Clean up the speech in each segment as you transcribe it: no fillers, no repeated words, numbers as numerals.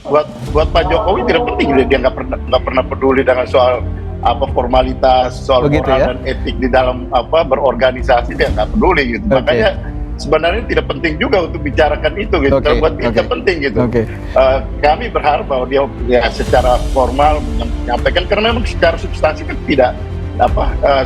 buat Pak Jokowi tidak penting, dia nggak pernah peduli dengan soal formalitas, soal Begitu moral ya? dan etik di dalam berorganisasi, dia nggak peduli gitu. Oke. Makanya sebenarnya tidak penting juga untuk bicarakan itu gitu. Oke, Kalau buat dia oke. penting gitu. Oke. Kami berharap bahwa dia ya secara formal menyampaikan, karena memang secara substansi kan tidak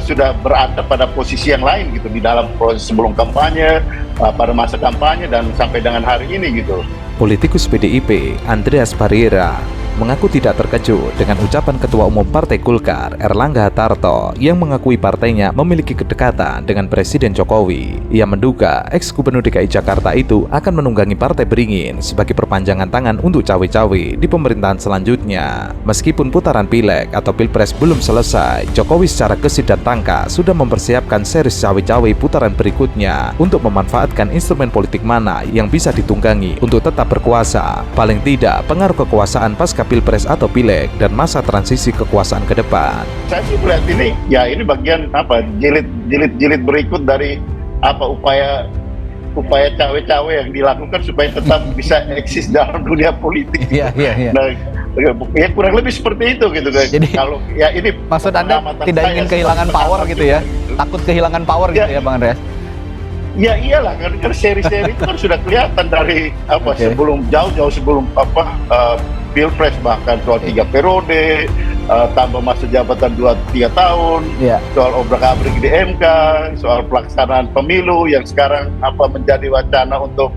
sudah berada pada posisi yang lain gitu di dalam proses sebelum kampanye, pada masa kampanye dan sampai dengan hari ini gitu. Politikus PDIP Andreas Barriera mengaku tidak terkejut dengan ucapan Ketua Umum Partai Golkar Erlangga Hartarto yang mengakui partainya memiliki kedekatan dengan Presiden Jokowi. Ia menduga ex-gubernur DKI Jakarta itu akan menunggangi Partai Beringin sebagai perpanjangan tangan untuk cawe-cawe di pemerintahan selanjutnya. Meskipun putaran pileg atau pilpres belum selesai, Jokowi secara gesit dan tangkas sudah mempersiapkan series cawe-cawe putaran berikutnya untuk memanfaatkan instrumen politik mana yang bisa ditunggangi untuk tetap berkuasa. Paling tidak, pengaruh kekuasaan pasca pilpres atau pileg dan masa transisi kekuasaan ke depan. Saya sih melihat ini bagian jilid berikut dari upaya cawe-cawe yang dilakukan supaya tetap bisa eksis dalam dunia politik. Iya. Nah, ya kurang lebih seperti itu gitu guys. Jadi kalau ya ini maksud Anda tidak ingin kehilangan power gitu ya? Takut kehilangan power gitu ya, Bang Andreas? Ya iyalah, kan seri-seri itu kan sudah kelihatan dari sebelum jauh-jauh sebelum pilpres, bahkan soal 3 periode, tambah masa jabatan 2-3 tahun, soal obrak-abrik di MK, soal pelaksanaan pemilu yang sekarang menjadi wacana untuk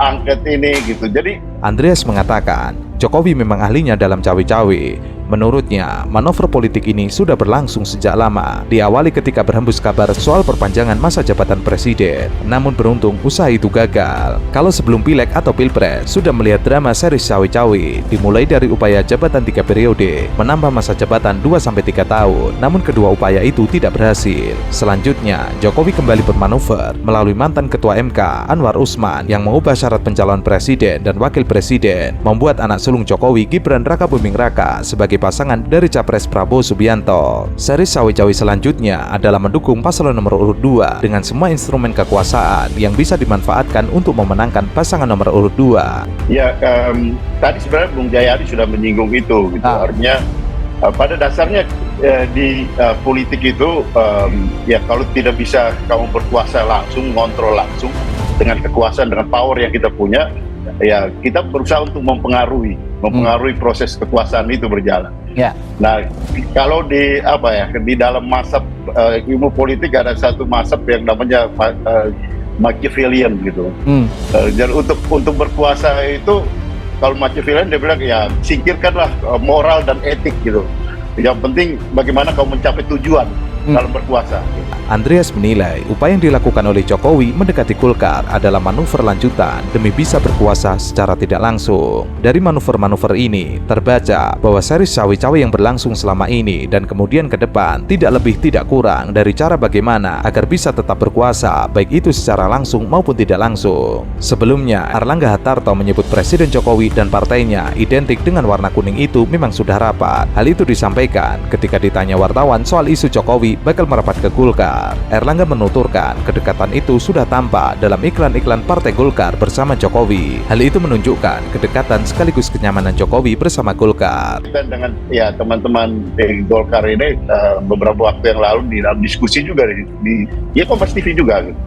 angket ini gitu. Jadi Andreas mengatakan Jokowi memang ahlinya dalam cawe-cawe. Menurutnya, manuver politik ini sudah berlangsung sejak lama, diawali ketika berhembus kabar soal perpanjangan masa jabatan presiden. Namun beruntung usaha itu gagal. Kalau sebelum pileg atau pilpres sudah melihat drama series cawe-cawe, dimulai dari upaya jabatan 3 periode, menambah masa jabatan 2-3 tahun, namun kedua upaya itu tidak berhasil. Selanjutnya, Jokowi kembali bermanuver melalui mantan Ketua MK Anwar Usman yang mengubah syarat pencalonan presiden dan wakil presiden, membuat anak sulung Jokowi Gibran Rakabuming Raka sebagai pasangan dari Capres Prabowo Subianto. Seri cawe-cawe selanjutnya adalah mendukung paslon nomor urut 2 dengan semua instrumen kekuasaan yang bisa dimanfaatkan untuk memenangkan pasangan nomor urut 2. Ya, tadi sebenarnya Bung Jayadi sudah menyinggung itu gitu. Artinya pada dasarnya di politik itu ya kalau tidak bisa kamu berkuasa langsung, ngontrol langsung dengan kekuasaan, dengan power yang kita punya, ya kita berusaha untuk mempengaruhi proses kekuasaan itu berjalan. Nah, kalau di di dalam mazhab ilmu politik ada satu mazhab yang namanya Machiavellian gitu. Dan untuk berkuasa itu, kalau Machiavellian dia bilang ya singkirkanlah moral dan etik gitu. Yang penting bagaimana kau mencapai tujuan dalam berkuasa. Andreas menilai upaya yang dilakukan oleh Jokowi mendekati Golkar adalah manuver lanjutan demi bisa berkuasa secara tidak langsung. Dari manuver-manuver ini terbaca bahwa seri cawe-cawe yang berlangsung selama ini dan kemudian ke depan tidak lebih tidak kurang dari cara bagaimana agar bisa tetap berkuasa, baik itu secara langsung maupun tidak langsung. Sebelumnya, Erlangga Hartarto menyebut Presiden Jokowi dan partainya identik dengan warna kuning itu memang sudah rapat. Hal itu disampaikan ketika ditanya wartawan soal isu Jokowi bakal merapat ke Golkar. Erlangga menuturkan kedekatan itu sudah tampak dalam iklan-iklan Partai Golkar bersama Jokowi. Hal itu menunjukkan kedekatan sekaligus kenyamanan Jokowi bersama Golkar. Kita dengan teman-teman di Golkar ini beberapa waktu yang lalu di dalam diskusi juga di Kompas TV juga gitu.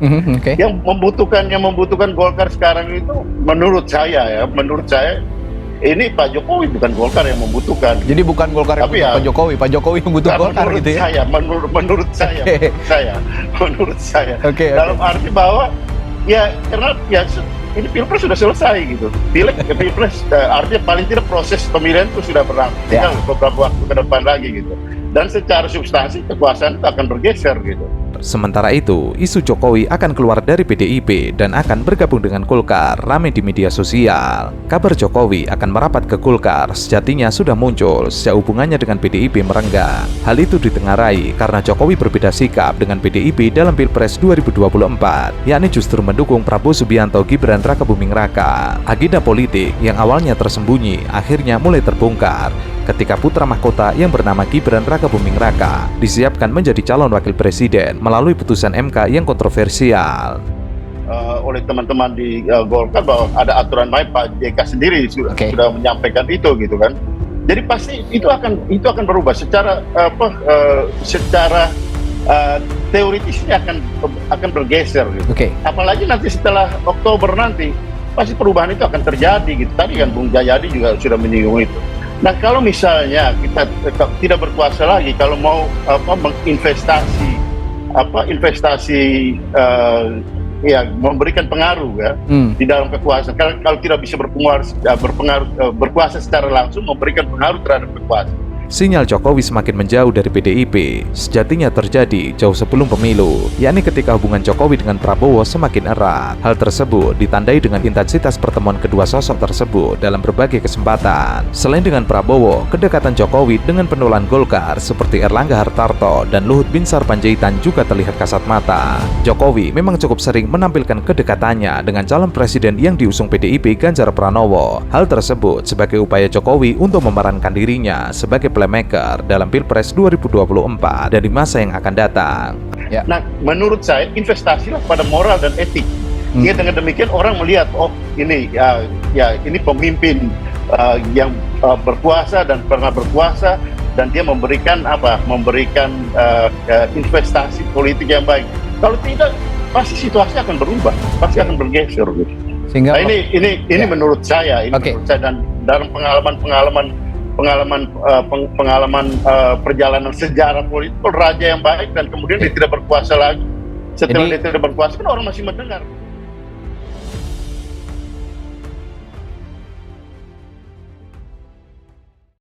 Yang membutuhkan Golkar sekarang itu menurut saya ini Pak Jokowi, bukan Golkar yang membutuhkan. Jadi bukan Golkar yang butuh Pak Jokowi, Pak Jokowi yang butuh Golkar gitu ya? Menurut saya. Dalam arti bahwa ya karena ya ini pilpres sudah selesai gitu. Pilpres artinya paling tidak proses pemilihan itu sudah berlangsung. Tinggal beberapa waktu ke depan lagi gitu. Dan secara substansi kekuasaan itu akan bergeser gitu. Sementara itu, isu Jokowi akan keluar dari PDIP dan akan bergabung dengan Golkar ramai di media sosial. Kabar Jokowi akan merapat ke Golkar sejatinya sudah muncul sejak hubungannya dengan PDIP merenggang. Hal itu ditengarai karena Jokowi berbeda sikap dengan PDIP dalam Pilpres 2024, yakni justru mendukung Prabowo Subianto Gibran Rakabuming Raka. Agenda politik yang awalnya tersembunyi akhirnya mulai terbongkar ketika putra mahkota yang bernama Gibran Rakabuming Raka disiapkan menjadi calon wakil presiden melalui putusan MK yang kontroversial. oleh teman-teman di Golkar bahwa ada aturan main. Pak JK sendiri sudah menyampaikan itu gitu kan. Jadi pasti itu akan berubah secara secara teoritisnya akan bergeser gitu. Apalagi nanti setelah Oktober nanti pasti perubahan itu akan terjadi gitu. Tadi kan Bung Jayadi juga sudah menyinggung itu. Nah, kalau misalnya kita tidak berkuasa lagi, kalau mau menginvestasi ya memberikan pengaruh ya di dalam kekuasaan. Kalau tidak bisa berkuasa secara langsung, memberikan pengaruh terhadap kekuasaan. Sinyal Jokowi semakin menjauh dari PDIP sejatinya terjadi jauh sebelum pemilu, yakni ketika hubungan Jokowi dengan Prabowo semakin erat. Hal tersebut ditandai dengan intensitas pertemuan kedua sosok tersebut dalam berbagai kesempatan. Selain dengan Prabowo, kedekatan Jokowi dengan penulan Golkar seperti Erlangga Hartarto dan Luhut Binsar Panjaitan juga terlihat kasat mata. Jokowi memang cukup sering menampilkan kedekatannya dengan calon presiden yang diusung PDIP Ganjar Pranowo. Hal tersebut sebagai upaya Jokowi untuk memerankan dirinya sebagai playmaker dalam Pilpres 2024 dari masa yang akan datang. Nah, menurut saya investasilah pada moral dan etik. Ya, dengan demikian orang melihat, oh ini ini pemimpin yang berkuasa dan pernah berkuasa, dan dia memberikan investasi politik yang baik. Kalau tidak, pasti situasi akan berubah, pasti akan bergeser gitu. Sehingga ini menurut saya, menurut saya, dan dalam pengalaman perjalanan sejarah politik, raja yang baik dan kemudian dia tidak berkuasa lagi. Setelah dia tidak berkuasa kan orang masih mendengar.